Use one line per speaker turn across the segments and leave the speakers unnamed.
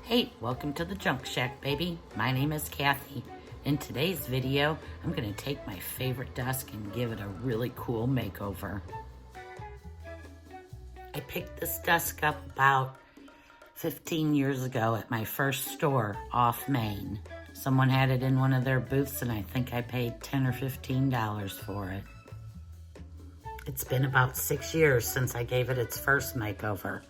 Hey, welcome to the Junk Shack, baby. My name is Kathy. In today's video, I'm going to take my favorite desk and give it a really cool makeover. I picked this desk up about 15 years ago at my first store off Main. Someone had it in one of their booths and I think I paid $10 or $15 for it. It's been about 6 years since I gave it its first makeover.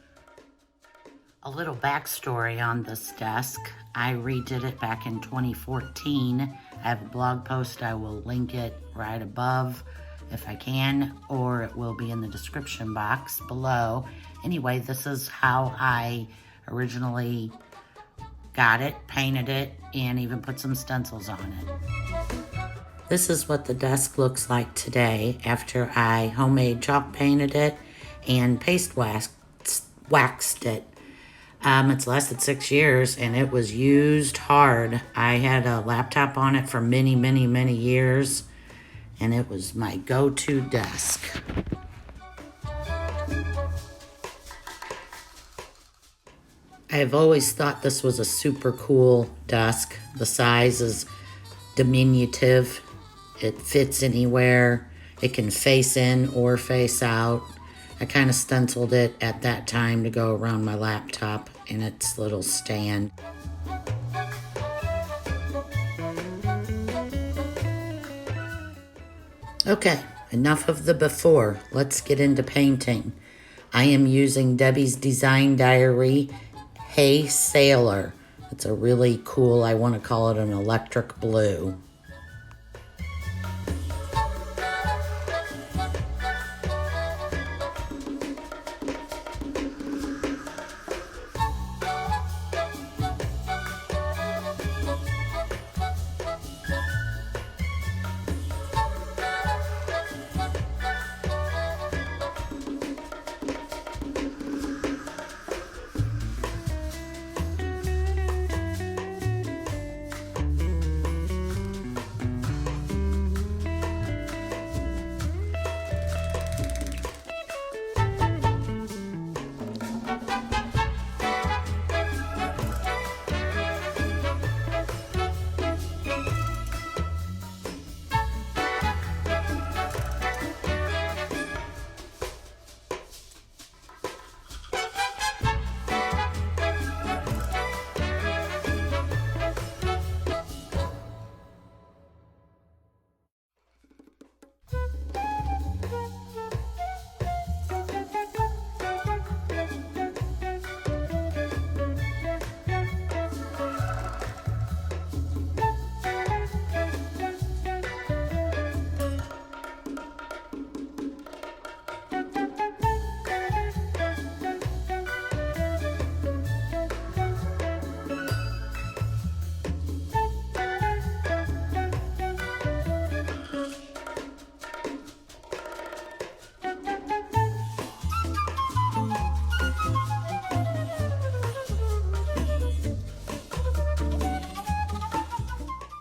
A little backstory on this desk. I redid it back in 2014. I have a blog post. I will link it right above if I can, or it will be in the description box below. Anyway, this is how I originally got it, painted it, and even put some stencils on it. This is what the desk looks like today after I homemade chalk painted it and paste waxed it. It's lasted 6 years and it was used hard. I had a laptop on it for many, many, many years and it was my go-to desk. I've always thought this was a super cool desk. The size is diminutive. It fits anywhere. It can face in or face out. I kind of stenciled it at that time to go around my laptop in its little stand. Okay, enough of the before. Let's get into painting. I am using Debbie's Design Diary Hey Sailor. It's a really cool, I want to call it an electric blue.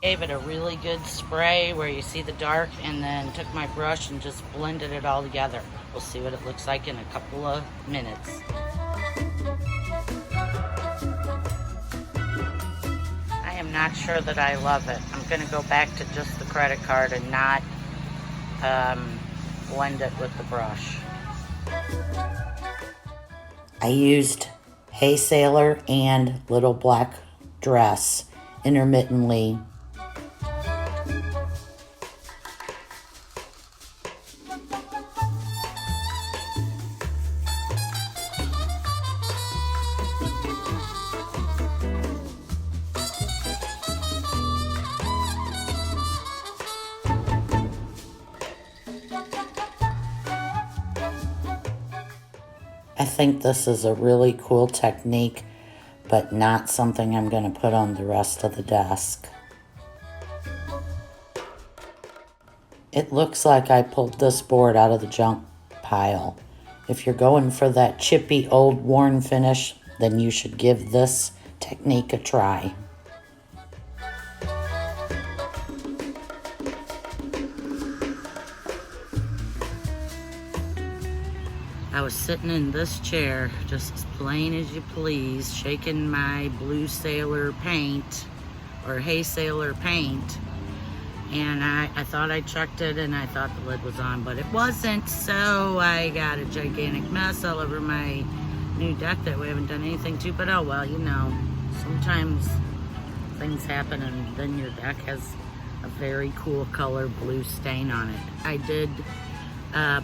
Gave it a really good spray where you see the dark, and then took my brush and just blended it all together. We'll see what it looks like in a couple of minutes. I am not sure that I love it. I'm going to go back to just the credit card and not blend it with the brush. I used Hey Sailor and Little Black Dress intermittently. I think this is a really cool technique, but not something I'm going to put on the rest of the desk. It looks like I pulled this board out of the junk pile. If you're going for that chippy old worn finish, then you should give this technique a try. I was sitting in this chair, just as plain as you please, shaking my blue sailor paint, or hay sailor paint, and I thought I checked it and I thought the lid was on, but it wasn't, so I got a gigantic mess all over my new deck that we haven't done anything to, but oh well, you know, sometimes things happen and then your deck has a very cool color blue stain on it. I did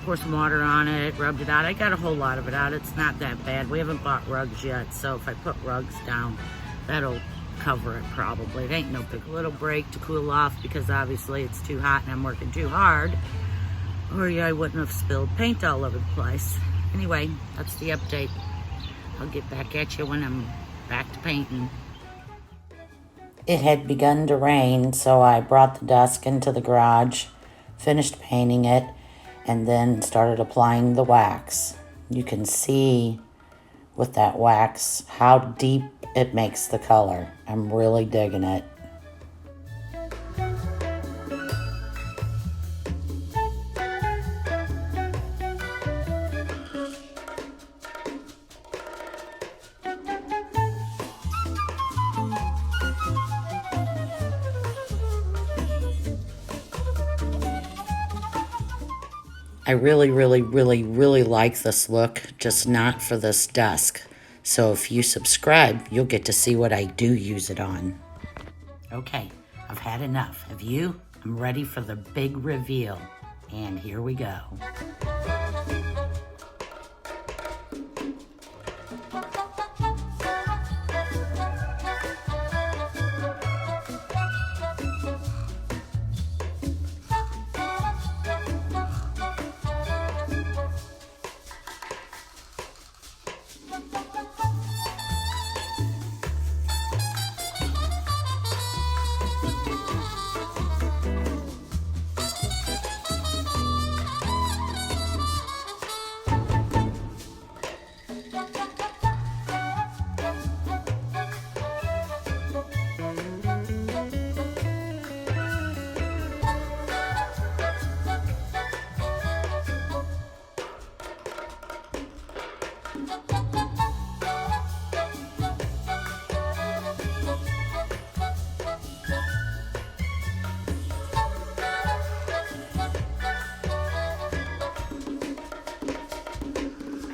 pour some water on it, rubbed it out. I got a whole lot of it out. It's not that bad. We haven't bought rugs yet, so if I put rugs down, that'll cover it probably. It ain't no big little break to cool off because obviously it's too hot and I'm working too hard, or yeah, I wouldn't have spilled paint all over the place. Anyway, that's the update. I'll get back at you when I'm back to painting. It had begun to rain, so I brought the desk into the garage, finished painting it, and then started applying the wax. You can see with that wax how deep it makes the color. I'm really digging it. I really, really, really, really like this look, just not for this desk. So if you subscribe, you'll get to see what I do use it on. Okay, I've had enough. Have you? I'm ready for the big reveal. And here we go.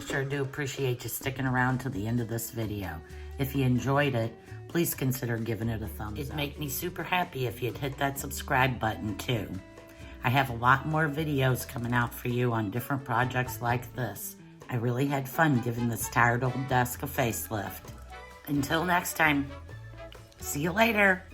Sure do appreciate you sticking around to the end of this video. If you enjoyed it, please consider giving it a thumbs up. It'd make me super happy if you'd hit that subscribe button too. I have a lot more videos coming out for you on different projects like this. I really had fun giving this tired old desk a facelift. Until next time, see you later.